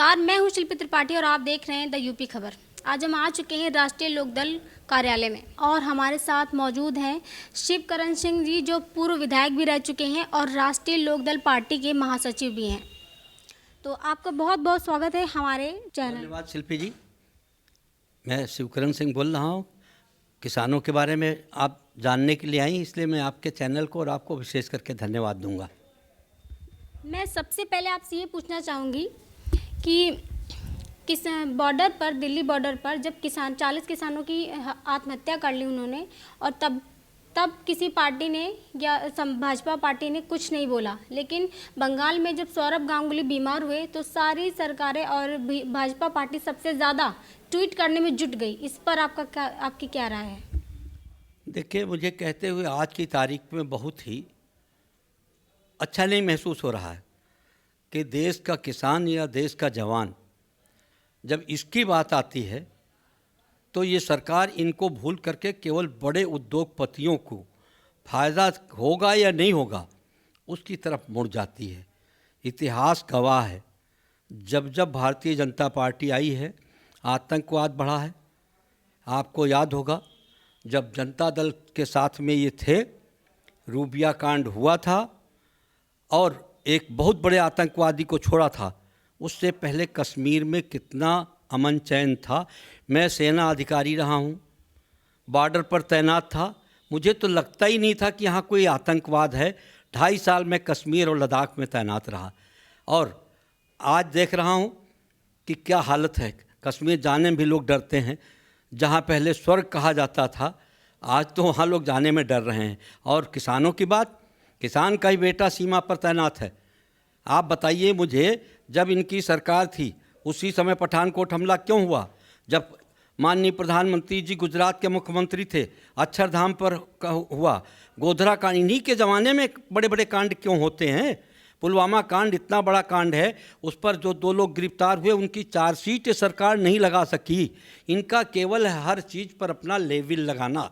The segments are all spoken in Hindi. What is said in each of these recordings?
नमस्कार, मैं हूं शिल्पी त्रिपाठी और आप देख रहे हैं द यूपी खबर। आज हम आ चुके हैं राष्ट्रीय लोकदल कार्यालय में और हमारे साथ मौजूद हैं शिवकरण सिंह जी, जो पूर्व विधायक भी रह चुके हैं और राष्ट्रीय लोकदल पार्टी के महासचिव भी हैं। तो आपका बहुत बहुत स्वागत है हमारे चैनल। धन्यवाद शिल्पी जी। मैं शिवकरण सिंह बोल रहा हूँ। किसानों के बारे में आप जानने के लिए आई, इसलिए मैं आपके चैनल को और आपको विशेष करके धन्यवाद दूंगा। मैं सबसे पहले आपसे ये पूछना चाहूँगी कि किस बॉर्डर पर, दिल्ली बॉर्डर पर जब 40 किसानों की आत्महत्या कर ली उन्होंने, और तब किसी पार्टी ने या भाजपा पार्टी ने कुछ नहीं बोला, लेकिन बंगाल में जब सौरभ गांगुली बीमार हुए तो सारी सरकारें और भाजपा पार्टी सबसे ज़्यादा ट्वीट करने में जुट गई। इस पर आपकी क्या राय है? देखिए, मुझे कहते हुए आज की तारीख में बहुत ही अच्छा नहीं महसूस हो रहा है कि देश का किसान या देश का जवान, जब इसकी बात आती है तो ये सरकार इनको भूल करके केवल बड़े उद्योगपतियों को फ़ायदा होगा या नहीं होगा उसकी तरफ मुड़ जाती है। इतिहास गवाह है, जब जब भारतीय जनता पार्टी आई है आतंकवाद बढ़ा है। आपको याद होगा जब जनता दल के साथ में ये थे, रूबिया कांड हुआ था और एक बहुत बड़े आतंकवादी को छोड़ा था। उससे पहले कश्मीर में कितना अमन चैन था। मैं सेना अधिकारी रहा हूँ, बॉर्डर पर तैनात था, मुझे तो लगता ही नहीं था कि यहाँ कोई आतंकवाद है। 2.5 साल में कश्मीर और लद्दाख में तैनात रहा और आज देख रहा हूँ कि क्या हालत है। कश्मीर जाने में भी लोग डरते हैं। जहाँ पहले स्वर्ग कहा जाता था, आज तो वहाँ लोग जाने में डर रहे हैं। और किसानों की बात, किसान का ही बेटा सीमा पर तैनात है। आप बताइए मुझे, जब इनकी सरकार थी उसी समय पठानकोट हमला क्यों हुआ? जब माननीय प्रधानमंत्री जी गुजरात के मुख्यमंत्री थे, अक्षरधाम पर हुआ, गोधरा कांड, इन्हीं के ज़माने में बड़े बड़े कांड क्यों होते हैं? पुलवामा कांड इतना बड़ा कांड है, उस पर जो 2 लोग गिरफ्तार हुए उनकी चार्जशीट सरकार नहीं लगा सकी। इनका केवल है हर चीज़ पर अपना लेविल लगाना।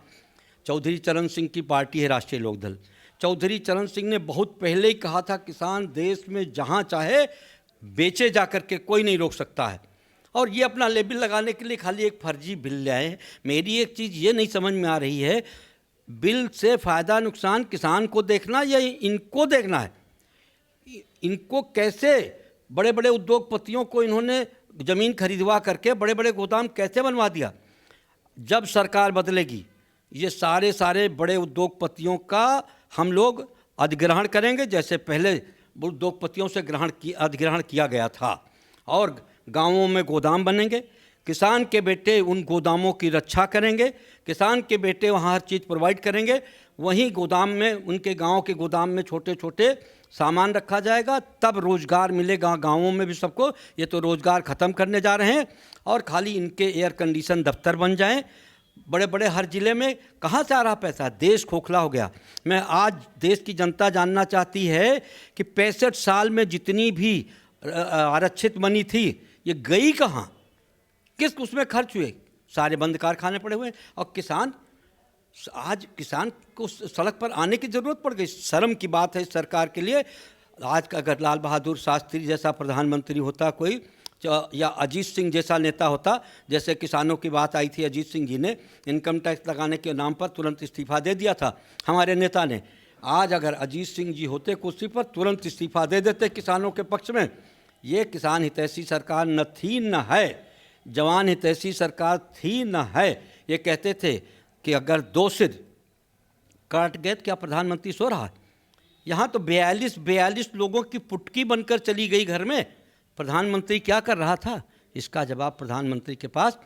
चौधरी चरण सिंह की पार्टी है राष्ट्रीय लोकदल। चौधरी चरण सिंह ने बहुत पहले ही कहा था किसान देश में जहाँ चाहे बेचे जा कर के कोई नहीं रोक सकता है, और ये अपना लेबल लगाने के लिए खाली एक फर्जी बिल लाए हैं। मेरी एक चीज़ ये नहीं समझ में आ रही है, बिल से फ़ायदा नुकसान किसान को देखना या इनको देखना है? इनको कैसे, बड़े बड़े उद्योगपतियों को इन्होंने ज़मीन खरीदवा करके बड़े बड़े गोदाम कैसे बनवा दिया? जब सरकार बदलेगी ये सारे बड़े उद्योगपतियों का हम लोग अधिग्रहण करेंगे, जैसे पहले उद्योगपतियों से अधिग्रहण किया गया था, और गांवों में गोदाम बनेंगे। किसान के बेटे उन गोदामों की रक्षा करेंगे, किसान के बेटे वहाँ हर चीज़ प्रोवाइड करेंगे। वहीं गोदाम में, उनके गांव के गोदाम में छोटे छोटे सामान रखा जाएगा, तब रोज़गार मिलेगा गांवों में भी सबको। ये तो रोज़गार ख़त्म करने जा रहे हैं, और खाली इनके एयर कंडीशन दफ्तर बन जाएं बड़े बड़े हर ज़िले में। कहाँ से आ रहा पैसा? देश खोखला हो गया। मैं आज देश की जनता जानना चाहती है कि 65 साल में जितनी भी आरक्षित मनी थी ये गई कहाँ, किस उसमें खर्च हुए? सारे बंद कारखाने पड़े हुए। और किसान, आज किसान को सड़क पर आने की ज़रूरत पड़ गई। शर्म की बात है इस सरकार के लिए। आज का अगर लाल बहादुर शास्त्री जैसा प्रधानमंत्री होता कोई, या अजीत सिंह जैसा नेता होता, जैसे किसानों की बात आई थी, अजीत सिंह जी ने इनकम टैक्स लगाने के नाम पर तुरंत इस्तीफा दे दिया था हमारे नेता ने। आज अगर अजीत सिंह जी होते कुर्सी पर, तुरंत इस्तीफा दे देते किसानों के पक्ष में। ये किसान हितैषी सरकार न थी न है, जवान हितैषी सरकार थी न है। ये कहते थे कि अगर 2 सिर काट गए तो क्या प्रधानमंत्री सो रहा है? यहाँ तो 42 लोगों की पुटकी बनकर चली गई घर में। प्रधानमंत्री क्या कर रहा था? इसका जवाब प्रधानमंत्री के पास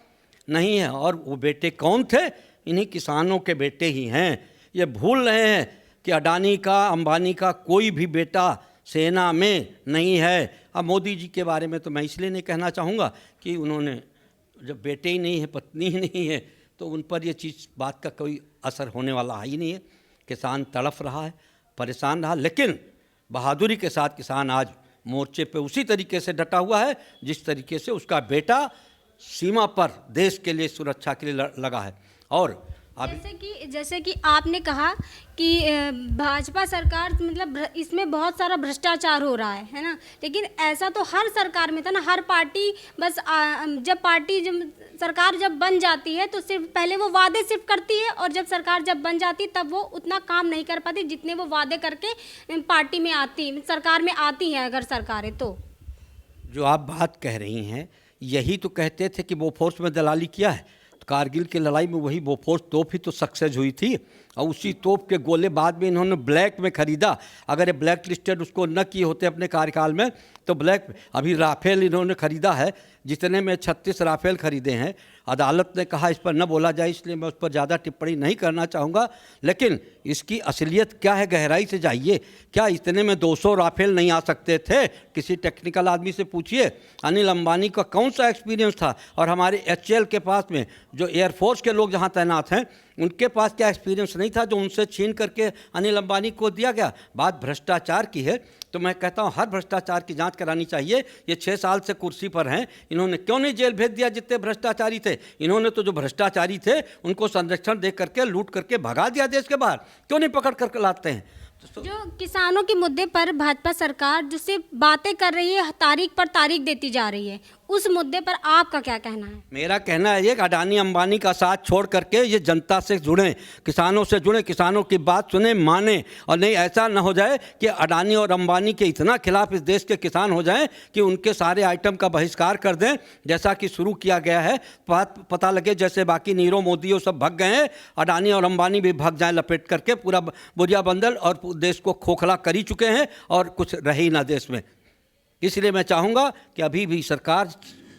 नहीं है। और वो बेटे कौन थे? इन्हीं किसानों के बेटे ही हैं। ये भूल रहे हैं कि अडानी का, अंबानी का कोई भी बेटा सेना में नहीं है। अब मोदी जी के बारे में तो मैं इसलिए नहीं कहना चाहूँगा कि उन्होंने, जब बेटे ही नहीं है, पत्नी ही नहीं है, तो उन पर ये चीज़, बात का कोई असर होने वाला ही नहीं है। किसान तड़फ रहा है, परेशान रहा, लेकिन बहादुरी के साथ किसान आज मोर्चे पे उसी तरीके से डटा हुआ है जिस तरीके से उसका बेटा सीमा पर देश के लिए, सुरक्षा के लिए लगा है। और जैसे कि आपने कहा कि भाजपा सरकार मतलब इसमें बहुत सारा भ्रष्टाचार हो रहा है ना, लेकिन ऐसा तो हर सरकार में था ना। हर पार्टी बस जब सरकार जब बन जाती है तो सिर्फ पहले वो वादे सिर्फ करती है, और जब सरकार जब बन जाती तब वो उतना काम नहीं कर पाती जितने वो वादे करके पार्टी में आती सरकार में आती हैं अगर सरकारें। तो जो आप बात कह रही हैं, यही तो कहते थे कि बोफोर्स में दलाली किया है। तो कारगिल की लड़ाई में वही बोफोर्स तोप ही तो सक्सेस हुई थी, और उसी तोप के गोले बाद में इन्होंने ब्लैक में ख़रीदा। अगर ये ब्लैक लिस्टेड उसको न किए होते अपने कार्यकाल में तो ब्लैक। अभी राफेल इन्होंने ख़रीदा है, जितने में 36 राफेल खरीदे हैं। अदालत ने कहा इस पर न बोला जाए, इसलिए मैं उस पर ज़्यादा टिप्पणी नहीं करना चाहूँगा। लेकिन इसकी असलियत क्या है, गहराई से जाइए। क्या इतने में 200 राफेल नहीं आ सकते थे? किसी टेक्निकल आदमी से पूछिए। अनिल अंबानी का कौन सा एक्सपीरियंस था, और हमारे HAL के पास में जो एयरफोर्स के लोग जहाँ तैनात हैं उनके पास क्या एक्सपीरियंस नहीं था जो उनसे छीन करके अनिल अंबानी को दिया गया? बात भ्रष्टाचार की है, तो मैं कहता हूँ हर भ्रष्टाचार की जांच करानी चाहिए। ये 6 साल से कुर्सी पर हैं, इन्होंने क्यों नहीं जेल भेज दिया जितने भ्रष्टाचारी थे? इन्होंने तो जो भ्रष्टाचारी थे उनको संरक्षण दे करके लूट करके भगा दिया देश के बाहर। क्यों नहीं पकड़ करके लाते हैं? जो किसानों के मुद्दे पर भाजपा सरकार जो सिर्फ बातें कर रही है, तारीख पर तारीख देती जा रही है, उस मुद्दे पर आपका क्या कहना है? मेरा कहना है ये कि अडानी अंबानी का साथ छोड़ करके ये जनता से जुड़ें, किसानों से जुड़ें, किसानों की बात सुने, माने। और नहीं ऐसा न हो जाए कि अडानी और अंबानी के इतना खिलाफ इस देश के किसान हो जाएं कि उनके सारे आइटम का बहिष्कार कर दें, जैसा कि शुरू किया गया है। पता लगे जैसे बाकी नीरव मोदी वो सब भग गए हैं, अडानी और अंबानी भी भग जाएं लपेट करके पूरा बुरिया बंदल, और देश को खोखला कर ही चुके हैं और कुछ रहे ही ना देश में। इसलिए मैं चाहूँगा कि अभी भी सरकार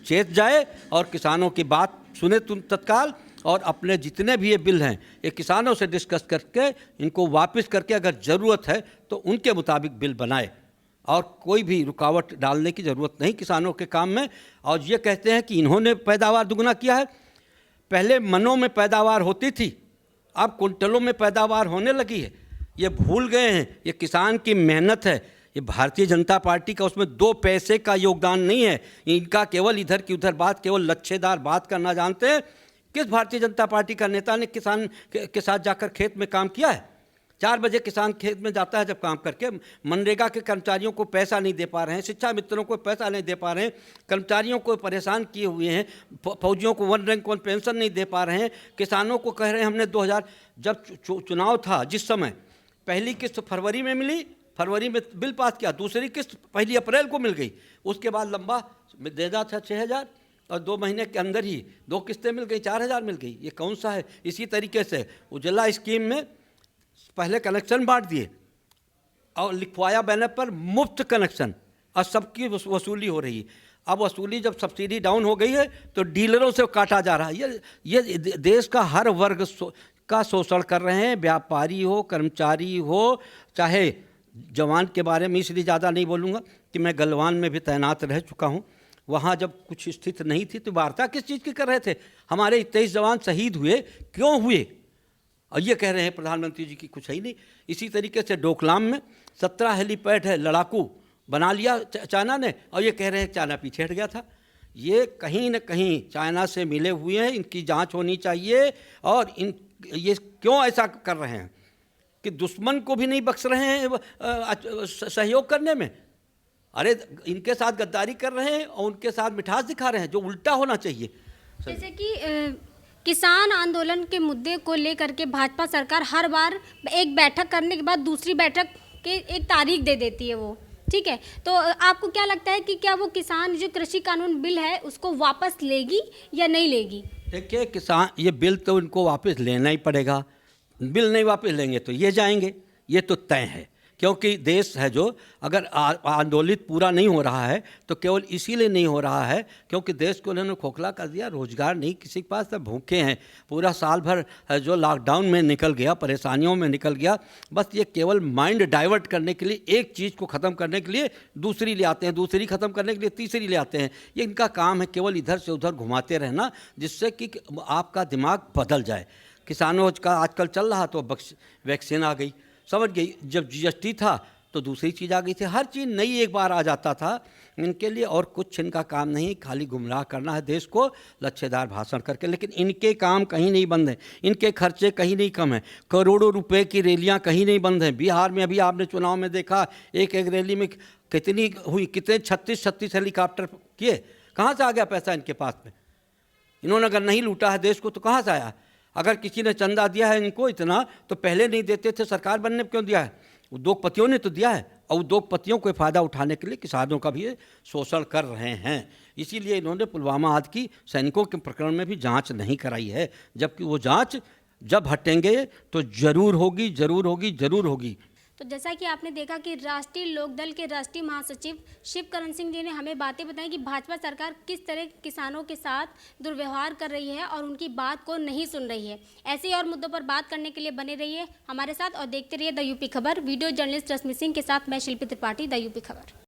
चेत जाए और किसानों की बात सुने तत्काल, और अपने जितने भी ये बिल हैं ये किसानों से डिस्कस करके इनको वापस करके अगर ज़रूरत है तो उनके मुताबिक बिल बनाए, और कोई भी रुकावट डालने की ज़रूरत नहीं किसानों के काम में। और ये कहते हैं कि इन्होंने पैदावार दुगना किया है। पहले मनों में पैदावार होती थी, अब कुंटलों में पैदावार होने लगी है। ये भूल गए हैं ये किसान की मेहनत है। ये भारतीय जनता पार्टी का उसमें 2 पैसे का योगदान नहीं है। इनका केवल इधर की उधर बात, केवल लच्छेदार बात करना जानते हैं। किस भारतीय जनता पार्टी का नेता ने किसान के साथ जाकर खेत में काम किया है? 4 बजे किसान खेत में जाता है जब काम करके। मनरेगा के कर्मचारियों को पैसा नहीं दे पा रहे हैं, शिक्षा मित्रों को पैसा नहीं दे पा रहे हैं, कर्मचारियों को परेशान किए हुए हैं, फौजियों को 1 रैंक 1 पेंशन नहीं दे पा रहे हैं, किसानों को कह रहे हैं हमने 2000 जब चुनाव था जिस समय पहली किस्त फरवरी में मिली, फरवरी में बिल पास किया, दूसरी किस्त 1 अप्रैल को मिल गई, उसके बाद लंबा देना था 6,000, और 2 महीने के अंदर ही 2 किस्तें मिल गई, 4,000 मिल गई। ये कौन सा है? इसी तरीके से उज्ज्वला स्कीम में पहले कनेक्शन बांट दिए और लिखवाया बैनर पर मुफ्त कनेक्शन, और सबकी वसूली हो रही है। अब वसूली जब सब्सिडी डाउन हो गई है तो डीलरों से काटा जा रहा है। ये देश का हर वर्ग का शोषण कर रहे हैं, व्यापारी हो, कर्मचारी हो, चाहे जवान के बारे में इसलिए ज़्यादा नहीं बोलूँगा कि मैं गलवान में भी तैनात रह चुका हूँ। वहाँ जब कुछ स्थिति नहीं थी तो वार्ता किस चीज़ की कर रहे थे? हमारे 23 जवान शहीद हुए, क्यों हुए? और ये कह रहे हैं प्रधानमंत्री जी की कुछ है ही नहीं। इसी तरीके से डोकलाम में 17 हेलीपैड है, लड़ाकू बना लिया चाइना ने, और ये कह रहे हैं चाइना पीछे हट गया था। ये कहीं न कहीं चाइना से मिले हुए हैं, इनकी जांच होनी चाहिए। और ये क्यों ऐसा कर रहे हैं कि दुश्मन को भी नहीं बख्श रहे हैं सहयोग करने में? अरे इनके साथ गद्दारी कर रहे हैं और उनके साथ मिठास दिखा रहे हैं, जो उल्टा होना चाहिए। जैसे कि किसान आंदोलन के मुद्दे को लेकर के भाजपा सरकार हर बार एक बैठक करने के बाद दूसरी बैठक के एक तारीख दे देती है वो, ठीक है। तो आपको क्या लगता है कि क्या वो किसान जो कृषि कानून बिल है उसको वापस लेगी या नहीं लेगी? देखिए, किसान ये बिल तो इनको वापस लेना ही पड़ेगा। बिल नहीं वापस लेंगे तो ये जाएंगे, ये तो तय है। क्योंकि देश है जो अगर आंदोलित पूरा नहीं हो रहा है तो केवल इसीलिए नहीं हो रहा है क्योंकि देश को उन्होंने खोखला कर दिया, रोजगार नहीं किसी के पास, सब भूखे हैं। पूरा साल भर जो लॉकडाउन में निकल गया, परेशानियों में निकल गया, बस ये केवल माइंड डाइवर्ट करने के लिए, एक चीज़ को ख़त्म करने के लिए दूसरी ले आते हैं, दूसरी ख़त्म करने के लिए तीसरी ले आते हैं। ये इनका काम है, केवल इधर से उधर घुमाते रहना, जिससे कि आपका दिमाग बदल जाए। किसानों का आजकल चल रहा तो वैक्सीन आ गई, समझ गई। जब GST था तो दूसरी चीज़ आ गई थी, हर चीज़ नई एक बार आ जाता था इनके लिए, और कुछ इनका काम नहीं, खाली गुमराह करना है देश को लच्छेदार भाषण करके। लेकिन इनके काम कहीं नहीं बंद हैं, इनके खर्चे कहीं नहीं कम हैं, करोड़ों रुपए की रैलियां कहीं नहीं बंद हैं। बिहार में अभी आपने चुनाव में देखा, एक एक रैली में कितनी हुई, कितने 36 हेलीकॉप्टर किए, कहाँ से आ गया पैसा इनके पास में? इन्होंने अगर नहीं लूटा है देश को तो कहाँ से आया? अगर किसी ने चंदा दिया है इनको इतना, तो पहले नहीं देते थे, सरकार बनने क्यों दिया है? उद्योगपतियों ने तो दिया है, और उद्योगपतियों को फ़ायदा उठाने के लिए किसानों का भी शोषण कर रहे हैं। इसीलिए इन्होंने पुलवामा आदि की सैनिकों के प्रकरण में भी जांच नहीं कराई है, जबकि वो जांच जब हटेंगे तो जरूर होगी, जरूर होगी, जरूर होगी। तो जैसा कि आपने देखा कि राष्ट्रीय लोकदल के राष्ट्रीय महासचिव शिवकरण सिंह जी ने हमें बातें बताई कि भाजपा सरकार किस तरह किसानों के साथ दुर्व्यवहार कर रही है और उनकी बात को नहीं सुन रही है। ऐसे ही और मुद्दों पर बात करने के लिए बने रहिए हमारे साथ और देखते रहिए द यूपी खबर। वीडियो जर्नलिस्ट रश्मि सिंह के साथ मैं शिल्पी त्रिपाठी, द यूपी खबर।